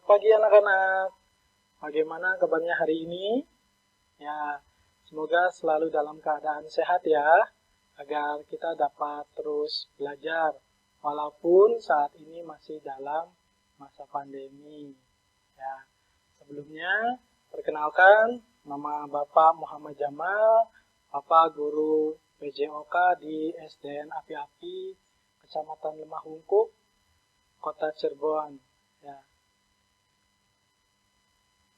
Selamat pagi anak-anak. Bagaimana kabarnya hari ini? Ya, semoga selalu dalam keadaan sehat ya, agar kita dapat terus belajar walaupun saat ini masih dalam masa pandemi. Ya, sebelumnya perkenalkan nama Bapak Muhammad Jamal, Bapak Guru PJOK di SDN Api-Api, Kecamatan Lemah Hungkuk, Kota Cirebon. Ya.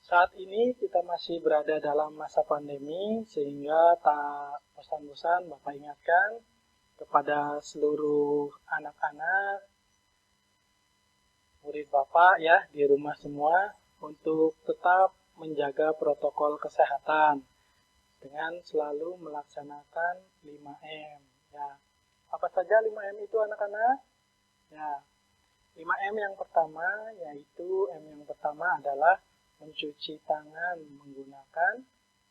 Saat ini kita masih berada dalam masa pandemi, sehingga tak bosan-bosan Bapak ingatkan kepada seluruh anak-anak, murid Bapak ya di rumah semua untuk tetap menjaga protokol kesehatan dengan selalu melaksanakan 5M. Ya. Apa saja 5M itu anak-anak? Ya. 5M yang pertama yaitu M yang pertama adalah mencuci tangan menggunakan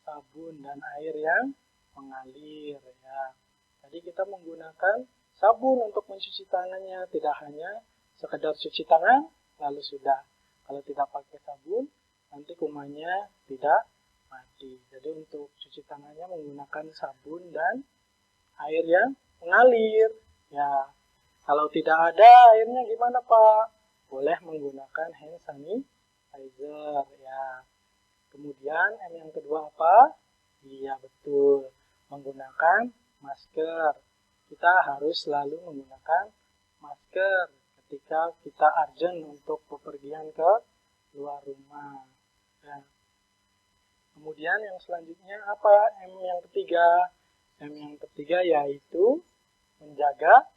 sabun dan air yang mengalir ya. Jadi kita menggunakan sabun untuk mencuci tangannya, tidak hanya sekedar cuci tangan lalu sudah. Kalau tidak pakai sabun nanti kumannya tidak mati. Jadi untuk cuci tangannya menggunakan sabun dan air yang mengalir ya. Kalau tidak ada airnya gimana Pak? Boleh menggunakan hand sanitizer ya. Kemudian M yang kedua apa? Iya betul, menggunakan masker. Kita harus selalu menggunakan masker ketika kita urgent untuk bepergian ke luar rumah. Ya. Kemudian yang selanjutnya apa? M yang ketiga. M yang ketiga yaitu menjaga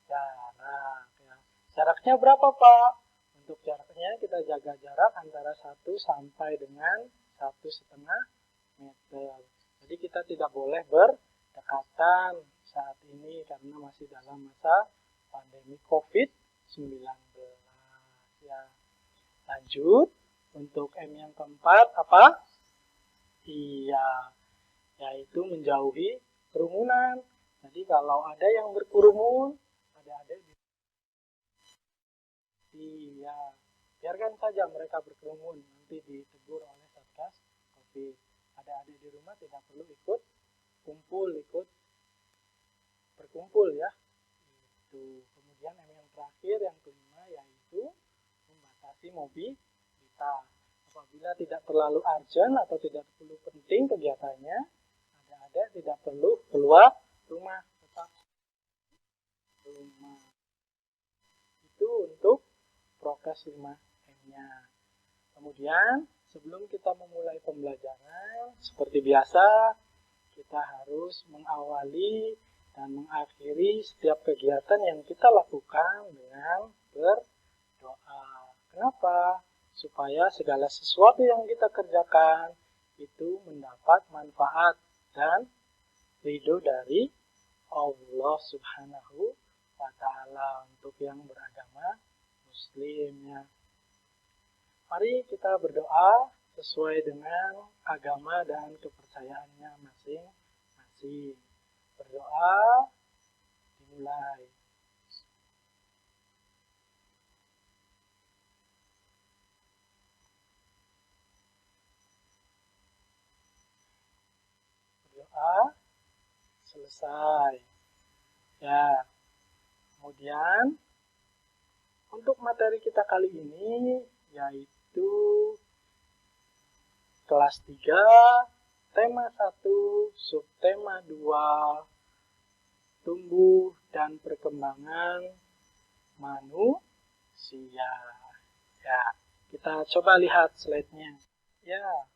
jarak. Ya. Jaraknya berapa Pak? Untuk jaraknya kita jaga jarak antara 1 sampai dengan 1,5 meter. Jadi kita tidak boleh berdekatan saat ini karena masih dalam masa pandemi COVID-19. Ya. Lanjut, untuk M yang keempat apa? Iya, yaitu menjauhi kerumunan. Jadi kalau ada yang berkerumun, ada-ada iya, biarkan saja mereka berkerumun, nanti ditegur oleh Satgas COVID. Adik-adik di rumah tidak perlu ikut berkumpul ya. Itu. Kemudian yang terakhir, yang kelima, yaitu membatasi mobilitas. Apabila tidak terlalu urgent atau tidak perlu penting kegiatannya, adik-adik tidak perlu keluar rumah, tetap rumah. Itu untuk prokes 5M-nya. Kemudian, sebelum kita memulai pembelajaran, seperti biasa, kita harus mengawali dan mengakhiri setiap kegiatan yang kita lakukan dengan berdoa. Kenapa? Supaya segala sesuatu yang kita kerjakan itu mendapat manfaat dan ridho dari Allah Subhanahu wa Ta'ala untuk yang beragama Muslimnya. Mari kita berdoa sesuai dengan agama dan kepercayaannya masing-masing. Berdoa dimulai. Berdoa selesai. Ya. Kemudian untuk materi kita kali ini yaitu kelas 3, tema 1, subtema 2, tumbuh dan perkembangan manusia. Ya, kita coba lihat slide-nya. Ya,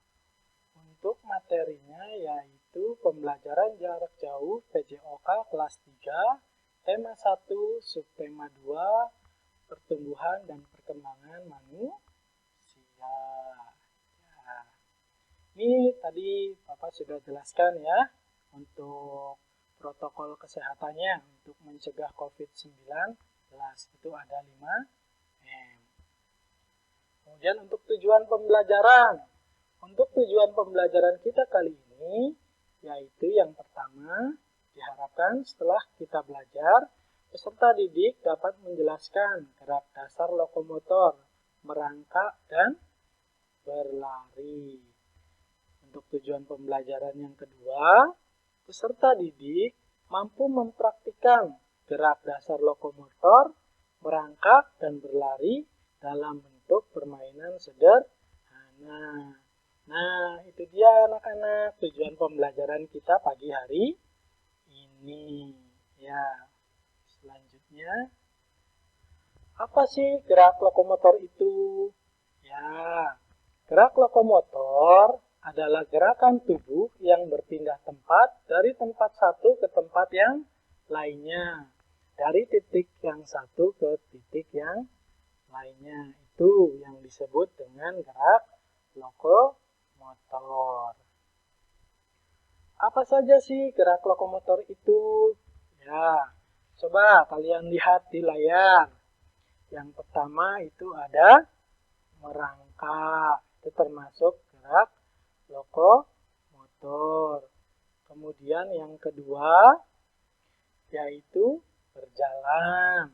untuk materinya yaitu pembelajaran jarak jauh PJOK kelas 3, tema 1, subtema 2, pertumbuhan dan perkembangan manusia. Ya. Ini tadi Bapak sudah jelaskan ya untuk protokol kesehatannya untuk mencegah COVID-19 itu ada 5M. Kemudian untuk tujuan pembelajaran. Untuk tujuan pembelajaran kita kali ini yaitu yang pertama, diharapkan setelah kita belajar peserta didik dapat menjelaskan gerak dasar lokomotor merangkak, dan berlari. Untuk tujuan pembelajaran yang kedua, peserta didik mampu mempraktikkan gerak dasar lokomotor, merangkak, dan berlari dalam bentuk permainan sederhana. Nah, itu dia anak-anak tujuan pembelajaran kita pagi hari ini. Ya, selanjutnya, apa sih gerak lokomotor itu? Ya, gerak lokomotor adalah gerakan tubuh yang berpindah tempat dari tempat satu ke tempat yang lainnya. Dari titik yang satu ke titik yang lainnya. Itu yang disebut dengan gerak lokomotor. Apa saja sih gerak lokomotor itu? Ya, coba kalian lihat di layar. Yang pertama itu ada merangkak. Itu termasuk gerak lokomotor. Kemudian yang kedua yaitu berjalan.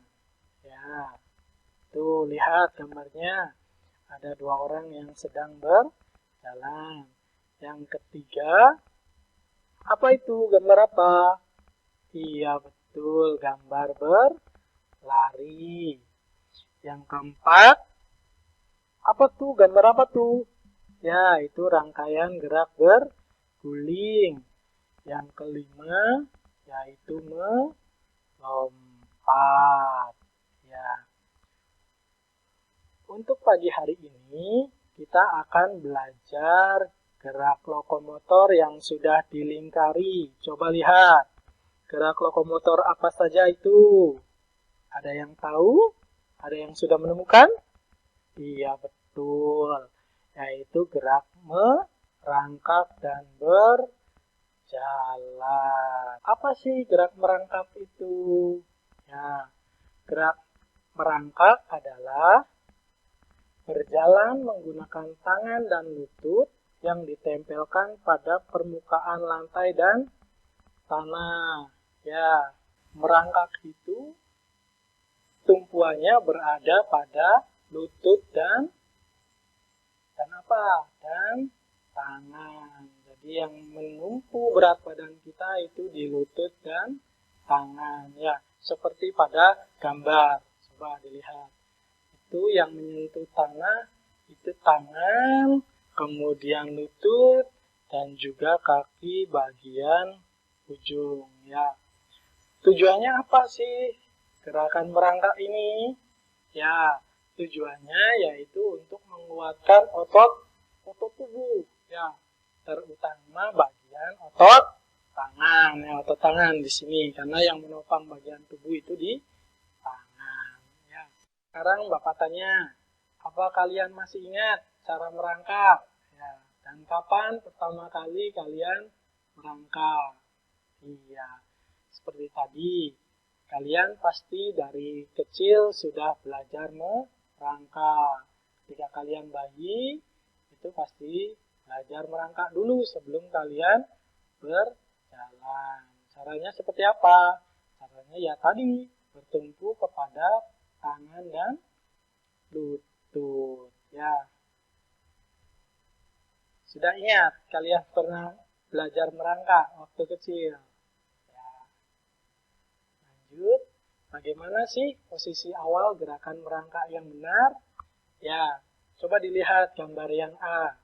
Ya, tuh lihat gambarnya. Ada dua orang yang sedang berjalan. Yang ketiga, apa itu? Gambar apa? Iya, betul. Gambar berlari. Yang keempat, apa tuh? Gambar apa tuh? Ya, itu rangkaian gerak berguling. Yang kelima, yaitu melompat. Ya. Untuk pagi hari ini, kita akan belajar gerak lokomotor yang sudah dilingkari. Coba lihat, gerak lokomotor apa saja itu? Ada yang tahu? Ada yang sudah menemukan? Iya, betul. Yaitu gerak merangkak dan berjalan. Apa sih gerak merangkak itu? Ya, gerak merangkak adalah berjalan menggunakan tangan dan lutut yang ditempelkan pada permukaan lantai dan tanah. Ya, merangkak itu tumpuannya berada pada lutut dan apa? Dan tangan. Jadi yang menumpu berat badan kita itu di lutut dan tangan. Ya, seperti pada gambar. Coba dilihat. Itu yang menyentuh tanah itu tangan, kemudian lutut, dan juga kaki bagian ujung. Ya, tujuannya apa sih gerakan merangkak ini? Ya, tujuannya yaitu untuk menguatkan otot tubuh. Ya, terutama bagian otot tangan. Ya, otot tangan di sini karena yang menopang bagian tubuh itu di tangan. Ya. Sekarang Bapak tanya, apa kalian masih ingat cara merangkak? Ya, dan kapan pertama kali kalian merangkak? Iya, seperti tadi. Kalian pasti dari kecil sudah belajar merangkak. Ketika kalian bayi, itu pasti belajar merangkak dulu sebelum kalian berjalan. Caranya seperti apa? Caranya ya tadi, bertumpu kepada tangan dan lutut. Ya. Sudah ingat kalian pernah belajar merangkak waktu kecil? Lanjut, bagaimana sih posisi awal gerakan merangkak yang benar? Ya, coba dilihat gambar yang A.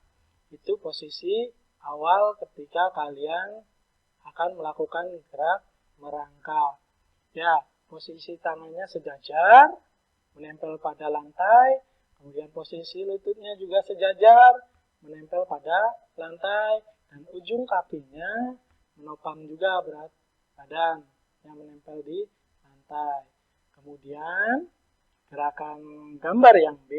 Itu posisi awal ketika kalian akan melakukan gerak merangkak. Ya, posisi tangannya sejajar, menempel pada lantai, kemudian posisi lututnya juga sejajar, menempel pada lantai, dan ujung kakinya menopang juga berat badan yang menempel di lantai. Kemudian gerakan gambar yang B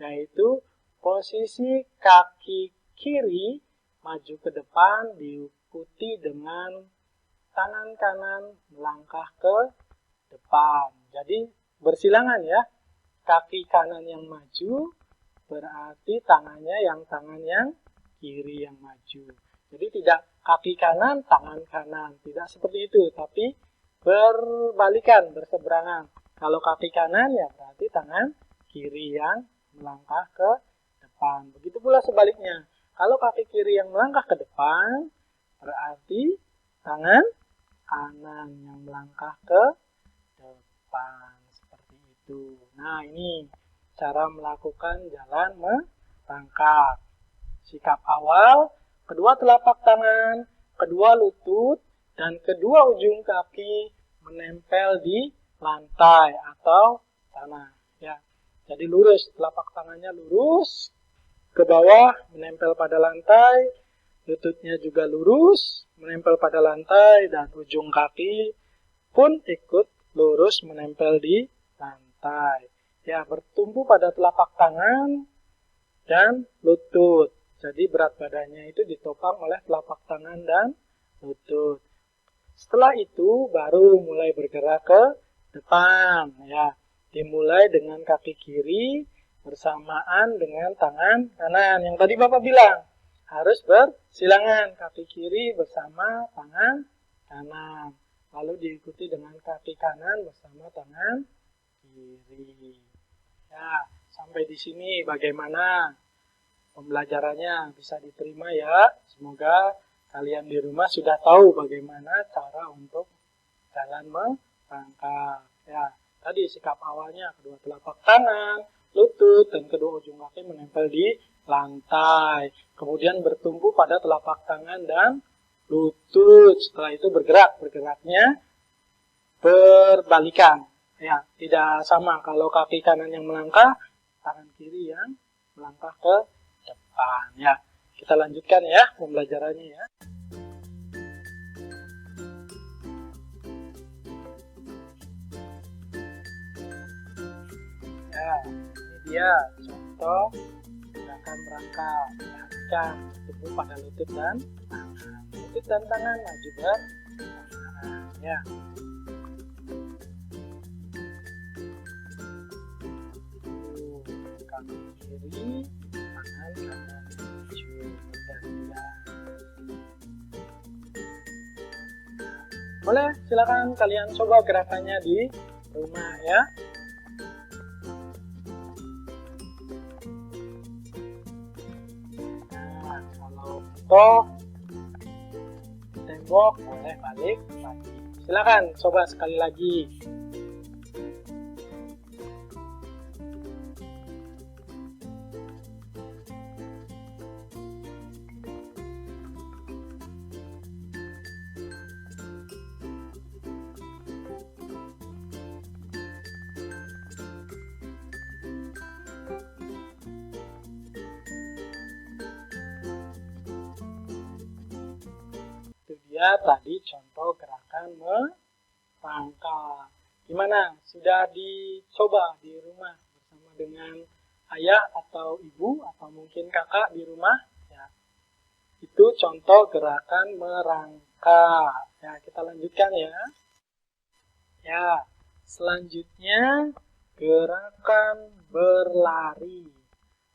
yaitu posisi kaki kiri maju ke depan diikuti dengan tangan kanan melangkah ke depan. Jadi bersilangan ya. Kaki kanan yang maju berarti tangan yang kiri yang maju. Jadi tidak kaki kanan, tangan kanan. Tidak seperti itu, tapi berbalikan, berseberangan. Kalau kaki kanan ya berarti tangan kiri yang melangkah ke depan. Begitu pula sebaliknya. Kalau kaki kiri yang melangkah ke depan, berarti tangan kanan yang melangkah ke depan. Seperti itu. Nah, ini cara melakukan jalan merangkak. Sikap awal, kedua telapak tangan, kedua lutut, dan kedua ujung kaki menempel di lantai atau tanah. Ya. Jadi lurus, telapak tangannya lurus, ke bawah menempel pada lantai, lututnya juga lurus, menempel pada lantai, dan ujung kaki pun ikut lurus menempel di lantai. Ya, bertumpu pada telapak tangan dan lutut. Jadi berat badannya itu ditopang oleh telapak tangan dan lutut. Setelah itu baru mulai bergerak ke depan. Ya, dimulai dengan kaki kiri bersamaan dengan tangan kanan. Yang tadi Bapak bilang, harus bersilangan. Kaki kiri bersama tangan kanan. Lalu diikuti dengan kaki kanan bersama tangan kiri. Ya, sampai di sini bagaimana pembelajarannya, bisa diterima ya. Semoga kalian di rumah sudah tahu bagaimana cara untuk jalan merangkak. Ya, tadi sikap awalnya kedua telapak tangan, lutut, dan kedua ujung kaki menempel di lantai. Kemudian bertumpu pada telapak tangan dan lutut. Setelah itu bergeraknya berbalikan. Ya, tidak sama. Kalau kaki kanan yang melangkah, tangan kiri yang melangkah ke depan. Ya, kita lanjutkan ya pembelajarannya ya. Ya, ini dia contoh gerakan merangkak. Perhatikan tubuh pada lutut dan tangan. Lutut dan tangan maju bersamaan. Ya. Kaki kiri, tangan kanan maju bergantian. Boleh, silakan kalian coba gerakannya di rumah ya. Nah, kalau untuk tembok boleh balik lagi. Silakan coba sekali lagi. Ya, tadi contoh gerakan merangkak. Gimana? Sudah dicoba di rumah bersama dengan ayah atau ibu atau mungkin kakak di rumah? Ya. Itu contoh gerakan merangkak. Ya, kita lanjutkan ya. Ya, selanjutnya gerakan berlari.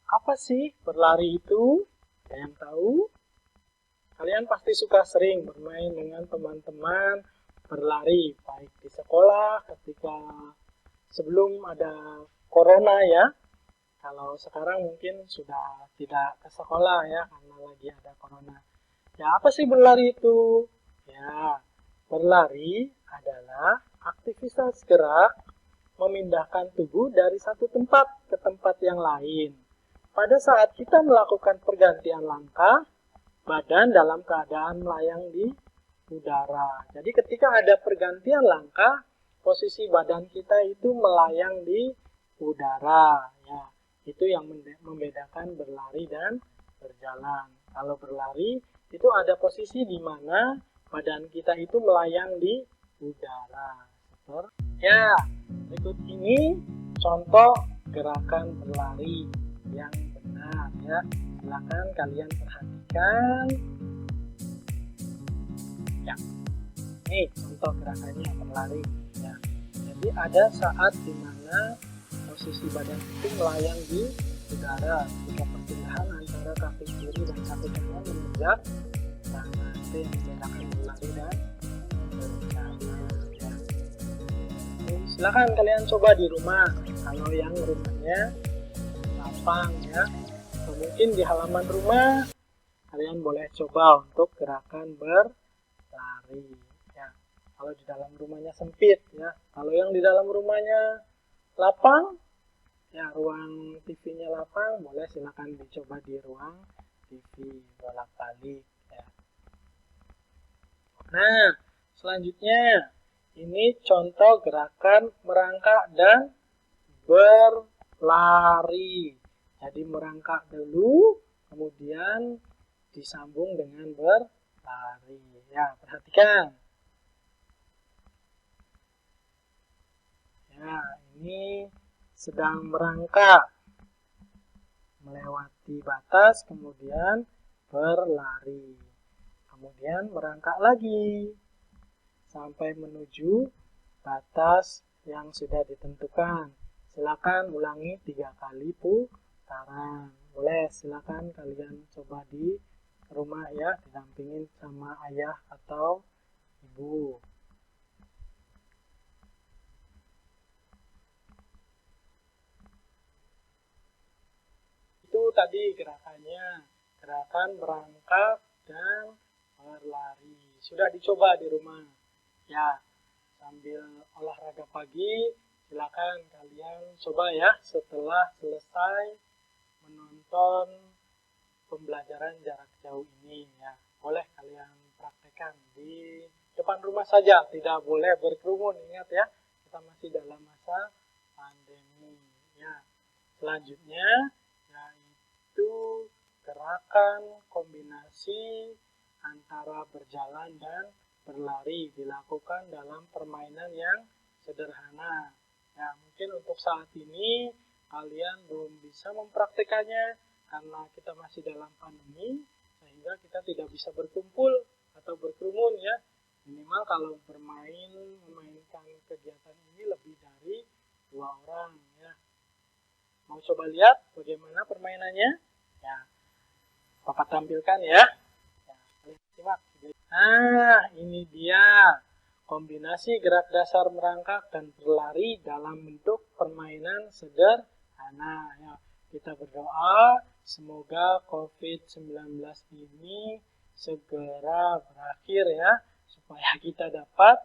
Apa sih berlari itu? Ada yang tahu? Kalian pasti suka sering bermain dengan teman-teman berlari, baik di sekolah ketika sebelum ada corona ya. Kalau sekarang mungkin sudah tidak ke sekolah ya, karena lagi ada corona. Ya, apa sih berlari itu? Ya, berlari adalah aktivitas gerak memindahkan tubuh dari satu tempat ke tempat yang lain. Pada saat kita melakukan pergantian langkah, badan dalam keadaan melayang di udara. Jadi ketika ada pergantian langkah, posisi badan kita itu melayang di udara. Ya, itu yang membedakan berlari dan berjalan. Kalau berlari, itu ada posisi di mana badan kita itu melayang di udara. Ya, berikut ini contoh gerakan berlari yang benar ya. Silakan kalian perhatikan. Ya, ini contoh gerakannya berlari. Ya, jadi ada saat dimana posisi badan itu melayang di udara ketika perpindahan antara kaki kiri dan kaki kanan menginjak tanah. Itu yang membedakan berlari dan berjalan. Ya. Silakan kalian coba di rumah. Kalau yang rumahnya lapang ya. Atau mungkin di halaman rumah kalian boleh coba untuk gerakan berlari ya. Kalau di dalam rumahnya sempit ya. Kalau yang di dalam rumahnya lapang ya, ruang TV-nya lapang, boleh silakan dicoba di ruang TV bolak-balik ya. Nah, selanjutnya ini contoh gerakan merangkak dan berlari. Jadi merangkak dulu, kemudian disambung dengan berlari. Ya, perhatikan. Ya, ini sedang merangkak melewati batas, kemudian berlari, kemudian merangkak lagi sampai menuju batas yang sudah ditentukan. Silakan ulangi 3 kali putaran. Boleh silakan kalian coba di rumah ya, didampingin sama ayah atau ibu. Itu tadi gerakannya, gerakan merangkak dan berlari. Sudah dicoba di rumah ya, sambil olahraga pagi. Silakan kalian coba ya setelah selesai menonton pembelajaran jarak jauh ini ya. Boleh kalian praktekkan di depan rumah saja, tidak boleh berkerumun. Ingat ya, kita masih dalam masa pandemi ya. Selanjutnya yaitu gerakan kombinasi antara berjalan dan berlari, dilakukan dalam permainan yang sederhana. Ya, mungkin untuk saat ini kalian belum bisa mempraktikannya karena kita masih dalam pandemi, sehingga kita tidak bisa berkumpul atau berkerumun ya. Minimal kalau memainkan kegiatan ini lebih dari 2 orang ya. Mau coba lihat bagaimana permainannya? Ya, Bapak tampilkan ya. Ya, kalian simak. Nah, ini dia kombinasi gerak dasar merangkak dan berlari dalam bentuk permainan sederhana. Ya, kita berdoa semoga COVID-19 ini segera berakhir ya, supaya kita dapat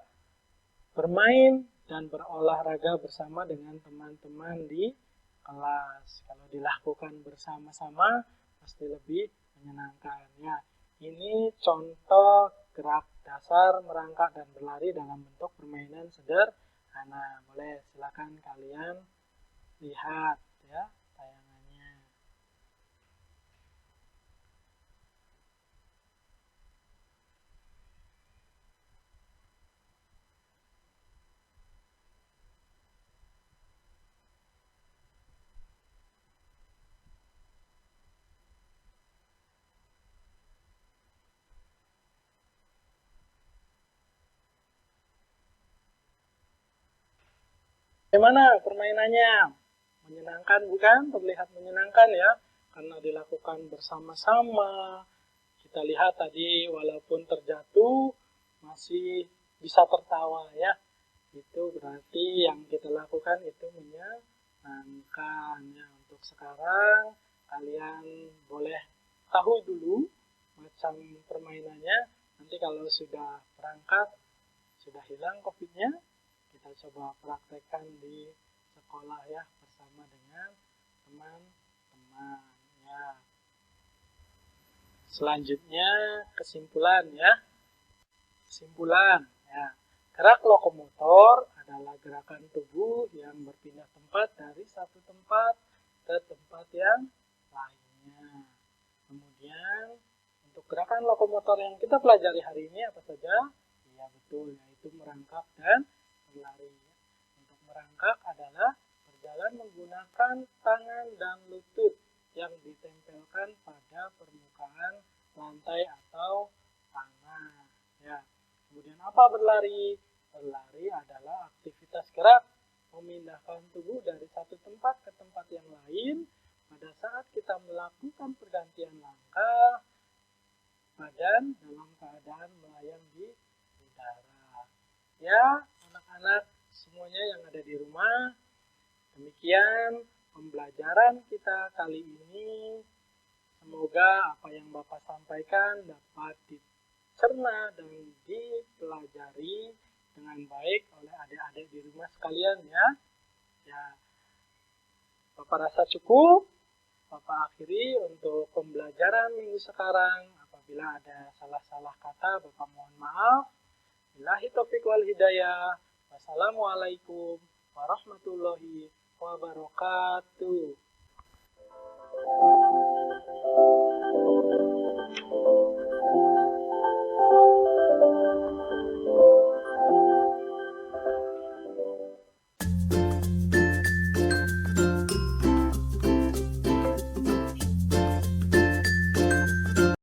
bermain dan berolahraga bersama dengan teman-teman di kelas. Kalau dilakukan bersama-sama pasti lebih menyenangkan ya. Ini contoh gerak dasar merangkak dan berlari dalam bentuk permainan sederhana. Boleh silakan kalian lihat ya tayangannya. Bagaimana permainannya? Menyenangkan bukan? Terlihat menyenangkan ya, karena dilakukan bersama-sama. Kita lihat tadi walaupun terjatuh masih bisa tertawa ya. Itu berarti yang kita lakukan itu menyenangkan ya. Untuk sekarang kalian boleh tahu dulu macam permainannya. Nanti kalau sudah berangkat, sudah hilang COVID-nya, kita coba praktekkan di sekolah ya bersama dengan teman-teman ya. Selanjutnya kesimpulan ya. Kesimpulan ya. Gerak lokomotor adalah gerakan tubuh yang berpindah tempat dari satu tempat ke tempat yang lainnya. Kemudian untuk gerakan lokomotor yang kita pelajari hari ini apa saja? Ya betul, yaitu merangkak dan berlari. Untuk merangkak adalah berjalan menggunakan tangan dan lutut yang ditempelkan pada permukaan lantai atau tanah. Ya. Kemudian apa berlari? Berlari adalah aktivitas gerak memindahkan tubuh dari satu tempat ke tempat yang lain pada saat kita melakukan pergantian langkah badan dalam keadaan melayang di udara. Ya, anak-anak semuanya yang ada di rumah, demikian pembelajaran kita kali ini. Semoga apa yang Bapak sampaikan dapat dicerna dan dipelajari dengan baik oleh adik-adik di rumah sekalian ya. Ya, Bapak rasa cukup. Bapak akhiri untuk pembelajaran minggu sekarang. Apabila ada salah-salah kata, Bapak mohon maaf. Billahi taufiq wal hidayah. Wassalamualaikum warahmatullahi wabarakatuh.